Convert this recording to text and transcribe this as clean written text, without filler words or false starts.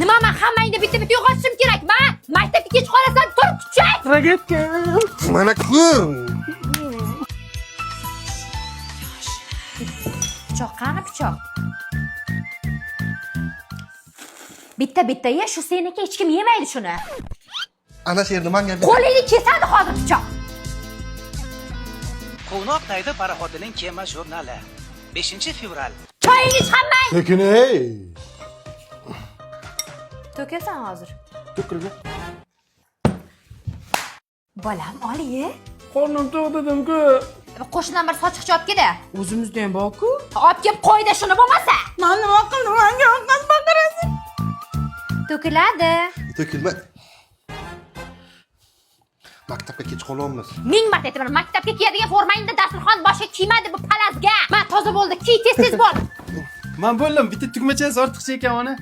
Nima men hammangni bitta-bitta yo'qotishim kerak? Men maktabga kech qolasan, turib kuchak. Ragatga. Mana kun. Pichoq qani pichoq? Bitta-bitta ye, shu seniki hech kim yemaydi shuni. Ana shu yerda menga Qo'lingni kesadi hozir pichoq. Quvnoqdagi paraxodining kema jurnali 5-fevral. Choyingni ich hammang. Sekin ey. To'kasan hozir. To'kildi. Bolam, ol-ye. Qornim to'q dedim-ku. Qo'shnidan bir sochiqcha olib keldi. O'zimizda ham bor-ku. Olib kelib qo'yda shuni bo'lmasa. Men nima qildim? Menga oqqan baqirasiz. To'kiladi. to'kilma. Maktabga kech qolyapmiz. Ming marta aytaman, maktabga kiyadigan formangni dasturxon boshiga kiymadi bu palazga. Men toza bo'ldi, kiy tez-tez bo'l. Men bo'ldim, bitta tugmachasi ortiqcha ekan ona.